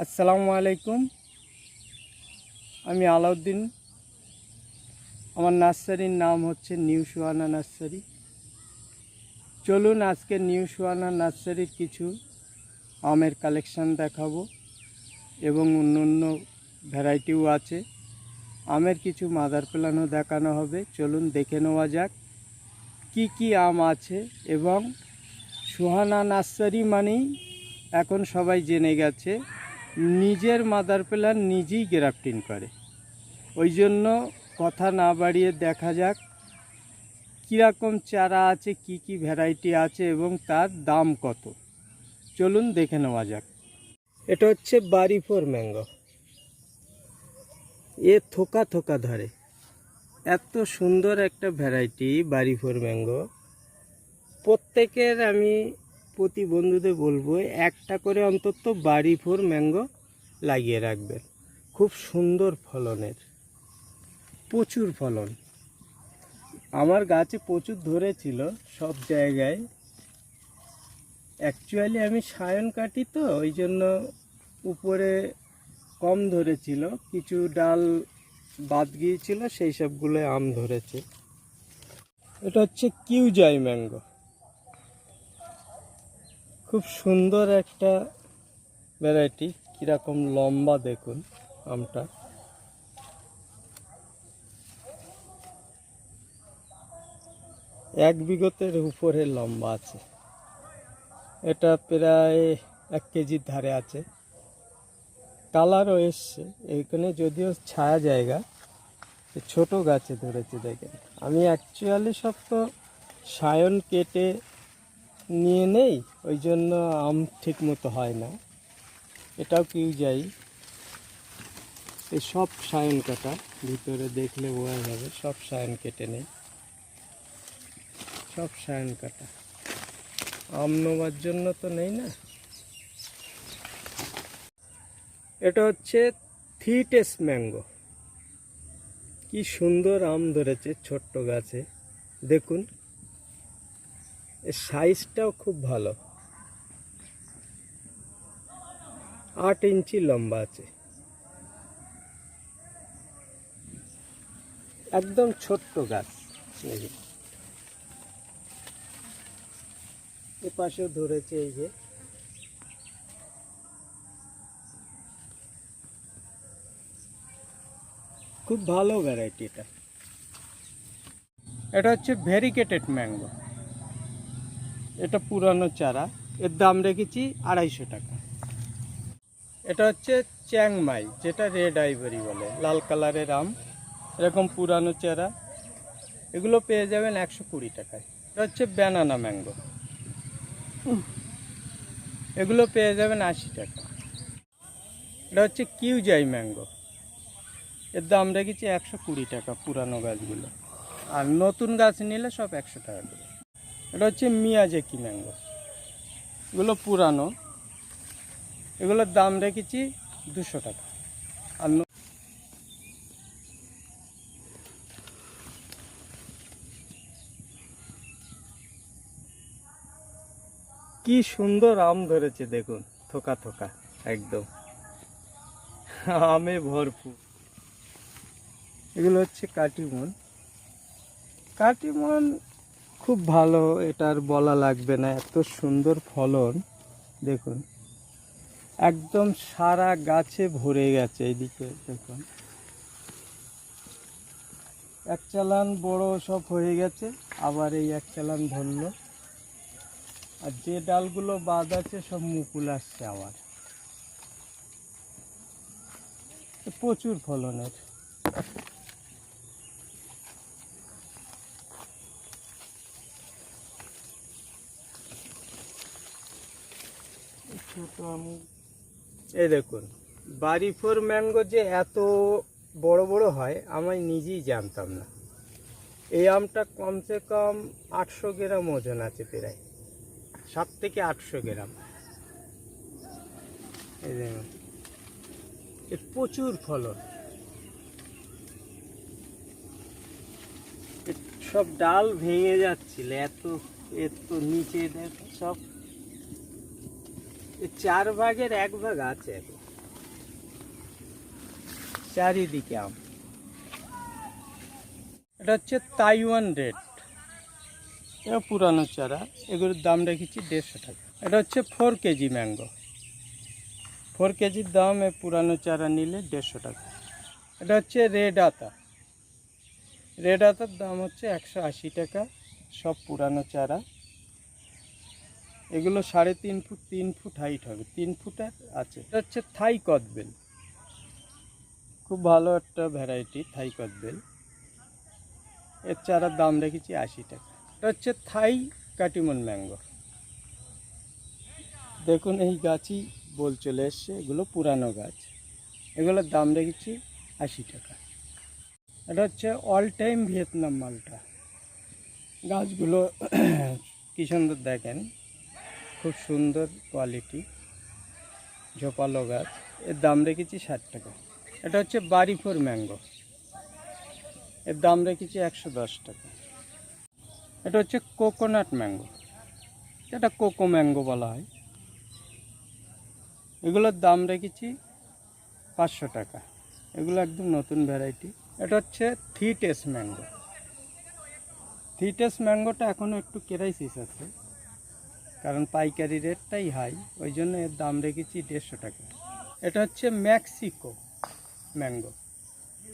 আসসালামু আলাইকুম। আমি আলাউদ্দিন। আমার নার্সারির নাম হচ্ছে নিউ সুহানা নার্সারি। চলুন আজকে নিউ সুহানা নার্সারির কিছু আমের কালেকশান দেখাবো এবং অন্য ভ্যারাইটিও আছে। আমের কিছু মাদার প্ল্যানও দেখানো হবে। চলুন দেখে নেওয়া যাক কি কি আম আছে। এবং সুহানা নার্সারি মানেই এখন সবাই জেনে গেছে নিজের মাদার প্ল্যান নিজেই গ্রাফটিং করে। ওই জন্য কথা না বাড়িয়ে দেখা যাক কীরকম চারা আছে, কি কি ভ্যারাইটি আছে এবং তার দাম কত। চলুন দেখে নেওয়া যাক। এটা হচ্ছে বাড়ি ফোর ম্যাঙ্গো। এ থোকা থোকা ধরে, এত সুন্দর একটা ভ্যারাইটি বাড়ি ফোর ম্যাঙ্গো। প্রত্যেকের আমি প্রতি বন্ধুদের বলবো একটা করে অন্তত বাড়ি ফোর ম্যাঙ্গো লাগিয়ে রাখবেন। খুব সুন্দর ফলনের, প্রচুর ফলন। আমার গাছে প্রচুর ধরেছিল সব জায়গায়। অ্যাকচুয়ালি আমি সায়ন কাটি তো, ওই জন্য উপরে কম ধরেছিল, কিছু ডাল বাদ গিয়েছিল, সেই সবগুলো আম ধরেছে। এটা হচ্ছে কিউজাই ম্যাঙ্গো। খুব সুন্দর একটা ভ্যারাইটি। কীরকম লম্বা দেখুন আমটা। এক বিঘতের উপরে লম্বা আছে। এটা প্রায় 1 কেজির ধারে আছে। কালারও এসছে। এইখানে যদিও ছায়া জায়গা, ছোট গাছে ধরেছে দেখেন। আমি অ্যাকচুয়ালি সব তো সায়ন কেটে নিয়ে নেই, ওই জন্য আম ঠিক মতো হয় না। এটাও কিউ যাই, এই সব সায়ন কাটা, ভিতরে দেখলে বোঝা যাবে সব সায়ন কেটে নেই, সব সায়ন কাটা। আম নেওয়ার জন্য তো নেই না। এটা হচ্ছে থিটেস ম্যাঙ্গো। কি সুন্দর আম ধরেছে ছোট্ট গাছে, দেখুন। এর সাইজটাও খুব ভালো, 8 ইঞ্চি লম্বা আছে। একদম ছোট্ট গাছ। এ পাশেও ধরেছে, এই যে। খুব ভালো ভ্যারাইটি এটা। এটা হচ্ছে ভেরিকেটেড ম্যাঙ্গো। এটা পুরানো চারা, এর দাম রেখেছি 250 টাকা। এটা হচ্ছে চ্যাংমাই, যেটা রেড আইভরি বলে, লাল কালারের আম। এরকম পুরানো চারা, এগুলো পেয়ে যাবেন 120 টাকায়। এটা হচ্ছে ব্যানানা ম্যাঙ্গো, এগুলো পেয়ে যাবেন 80 টাকা। এটা হচ্ছে কিউজাই ম্যাঙ্গো, এর দাম রেখেছি 120 টাকা পুরানো গাছগুলো। আর নতুন গাছ নিলে সব 100 টাকা করে। এটা হচ্ছে মিয়াজাকি ম্যাঙ্গো, এগুলো পুরানো, এগুলোর দাম রেখেছি 200 টাকা। আর কি সুন্দর আম ধরেছে দেখুন, থোকা থোকা একদম, আমে ভরপুর। এগুলো হচ্ছে কাটিমন। কাটিমন খুব ভালো, এটার বলা লাগবে না, এত সুন্দর ফলন দেখুন। একদম সারা গাছে ভরে গেছে। এইদিকে দেখুন, এক চালান বড় সব হয়ে গেছে, আবার এই এক চালান ধরলো। আর যে ডালগুলো বাদ আছে সব মুকুল আসছে আবার। প্রচুর ফলনের। এই দেখুন, বাড়ি ফোর ম্যাঙ্গো যে এত বড় বড় হয় আমি নিজেই জানতাম না। এই আমটা কমসে কম 800 গ্রাম ওজন আছে, প্রায় 7 থেকে 800 গ্রাম। এই দেখুন, এর প্রচুর ফলন। সব ডাল ভেঙে যাচ্ছিল, এত এত নিচে দেখো সব। 4 ভাগের 1 ভাগ আছে এখন। চারিদিকে আম। এটা হচ্ছে তাইওয়ান রেড, এটা পুরানো চারা, এগুলোর দাম রেখেছি 150 টাকা। এটা হচ্ছে 4 কেজি ম্যাঙ্গো, 4 কেজির দাম এ পুরানো চারা নিলে 150 টাকা। এটা হচ্ছে রেড আতা, রেড আতার দাম হচ্ছে 180 টাকা, সব পুরানো চারা। এগুলো 3.5 ফুট 3 ফুট হাইট হবে, 3 ফুটের আছে। এটা হচ্ছে থাই কদবেল, খুব ভালো একটা ভ্যারাইটি থাই কদবেল, এর চারার দাম রেখেছি 80 টাকা। এটা হচ্ছে থাই কাটিমন ম্যাঙ্গো, দেখুন এই গাছই বল চলে এসছে, এগুলো পুরানো গাছ, এগুলোর দাম রেখেছি 80 টাকা। এটা হচ্ছে অল টাইম ভিয়েতনাম মালটা, গাছগুলো কী সুন্দর দেখেন, খুব সুন্দর কোয়ালিটি, ঝোপালো গাছ, এর দাম রেখেছি 60 টাকা। এটা হচ্ছে বাড়িফোর ম্যাঙ্গো, এর দাম রেখেছি 110 টাকা। এটা হচ্ছে কোকোনাট ম্যাঙ্গো, এটা কোকো ম্যাঙ্গো বলা হয়, এগুলোর দাম রেখেছি 500 টাকা, এগুলো একদম নতুন ভ্যারাইটি। এটা হচ্ছে থিটেস ম্যাঙ্গো, থিটেস ম্যাঙ্গোটা এখনও একটু ক্রাইসিস আছে, কারণ পাইকারি রেটটাই হাই, ওই জন্য এর দাম রেখেছি 150 টাকা। এটা হচ্ছে মেক্সিকো ম্যাঙ্গো,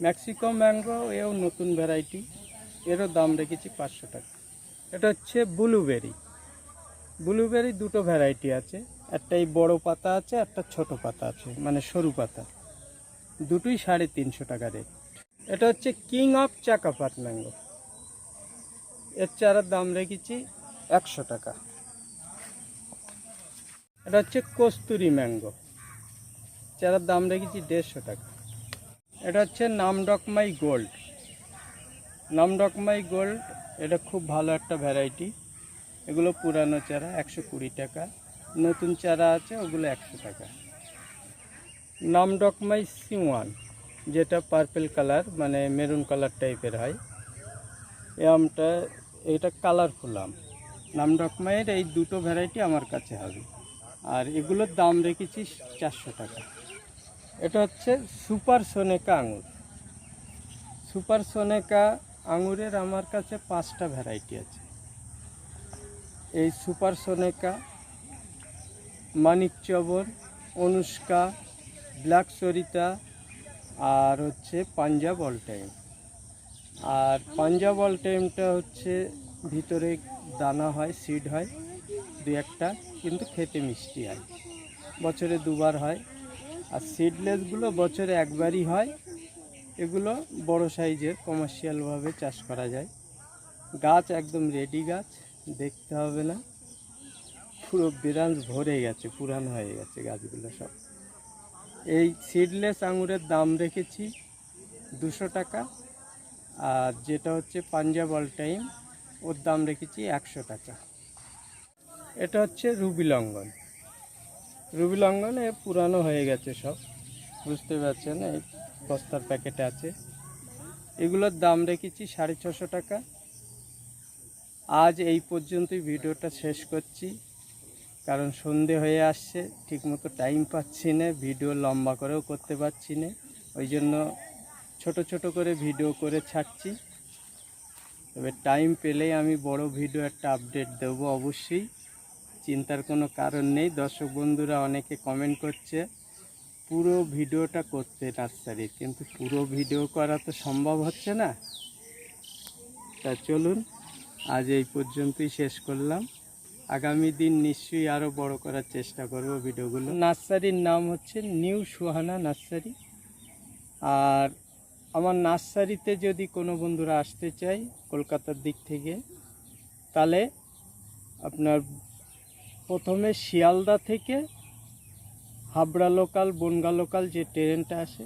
মেক্সিকো ম্যাঙ্গো এও নতুন ভ্যারাইটি, এরও দাম রেখেছি 500 টাকা। এটা হচ্ছে ব্লুবেরি, ব্লুবেরি দুটো ভ্যারাইটি আছে, একটা এই বড়ো পাতা আছে, একটা ছোট পাতা আছে, মানে সরু পাতা, দুটোই 350 টাকা রেট। এটা হচ্ছে কিং অফ চাকাপাত ম্যাঙ্গো, এর চারার দাম রেখেছি 100 টাকা। এটা হচ্ছে কস্তুরি ম্যাঙ্গো, চারার দাম রেখেছি 150 টাকা। এটা হচ্ছে নামডকমাই গোল্ড, নামডকমাই গোল্ড, এটা খুব ভালো একটা ভ্যারাইটি, এগুলো পুরানো চারা 120 টাকা, নতুন চারা আছে ওগুলো 100 টাকা। নামডকমাই সিওয়ান, যেটা পার্পেল কালার মানে মেরুন কালার টাইপের হয়, এই আমটা, এটা কালারফুল আম। নামডকমাইয়ের এই দুটো ভ্যারাইটি আমার কাছে হবে, আর এগুলোর দাম রেখেছি 400 টাকা। এটা হচ্ছে সুপার সোনেকা আঙুর, সুপার সোনেকা আঙুরের আমার কাছে 5টা ভ্যারাইটি আছে, এই সুপার সোনেকা, মানিক চবর, অনুষ্কা, ব্ল্যাক সরিতা, আর হচ্ছে পাঞ্জাব অল টাইম। আর পাঞ্জাব অল টাইমটা হচ্ছে ভিতরে দানা হয়, সিড হয় 2-1টা, কিন্তু খেতে মিষ্টি হয়, বছরে 2বার হয়। আর সিডলেসগুলো বছরে 1বারই হয়, এগুলো বড় সাইজের, কমার্শিয়ালভাবে চাষ করা যায়। গাছ একদম রেডি গাছ, দেখতে হবে না, পুরো ব্রাঞ্চ ভরে গেছে, পুরানো হয়ে গেছে গাছগুলো সব। এই সিডলেস আঙুরের দাম রেখেছি 200 টাকা, আর যেটা হচ্ছে পাঞ্জাব অল টাইম, ওর দাম রেখেছি 100 টাকা। এটা হচ্ছে রুবি লঙ্ঘন, রুবি লঙ্ঘন এ পুরানো হয়ে গেছে সব, বুঝতে পারছেন, এই বস্তার প্যাকেটে আছে, এগুলোর দাম রেখেছি 650 টাকা। আজ এই পর্যন্তই ভিডিওটা শেষ করছি, কারণ সন্ধে হয়ে আসছে, ঠিকমতো টাইম পাচ্ছি না, ভিডিও লম্বা করেও করতে পারছি না, ওই জন্য ছোট ছোট করে ভিডিও করে ছাড়ছি। তবে টাইম পেলেই আমি বড় ভিডিও একটা আপডেট দেবো অবশ্যই, চিন্তার কোনো কারণ নেই। দর্শক বন্ধুরা অনেকে কমেন্ট করছে পুরো ভিডিওটা করতে নার্সারির, কিন্তু পুরো ভিডিও করা তো সম্ভব হচ্ছে না। তা চলুন আজ এই পর্যন্তই শেষ করলাম, আগামী দিন নিশ্চয়ই আরও বড় করার চেষ্টা করব ভিডিওগুলো। নার্সারির নাম হচ্ছে নিউ সুহানা নার্সারি। আর আমার নার্সারিতে যদি কোনো বন্ধুরা আসতে চাই কলকাতার দিক থেকে, তাহলে আপনার প্রথমে শিয়ালদা থেকে হাবড়া লোকাল, বনগাঁ লোকাল যে ট্রেনটা আসে,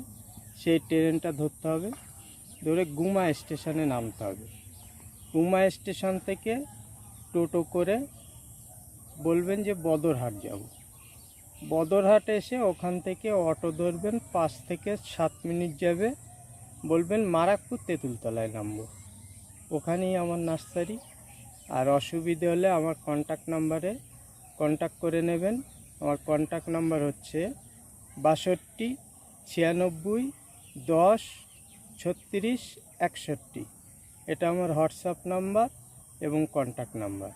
সেই ট্রেনটা ধরতে হবে, ধরে গুমা স্টেশনে নামতে হবে। গুমা স্টেশন থেকে টোটো করে বলবেন যে বদরহাট যাব, বদরহাট এসে ওখান থেকে অটো ধরবেন, 5 থেকে 7 মিনিট যাবে, বলবেন মারাকপুর তেঁতুলতলায় নামবো, ওখানেই আমার নার্সারি। আর অসুবিধে হলে আমার কন্ট্যাক্ট নাম্বারে কন্ট্যাক্ট করে নেবেন। আমার কন্ট্যাক্ট নাম্বার হচ্ছে 62 96 10 36 61। এটা আমার হোয়াটসঅ্যাপ নাম্বার এবং কন্ট্যাক্ট নাম্বার।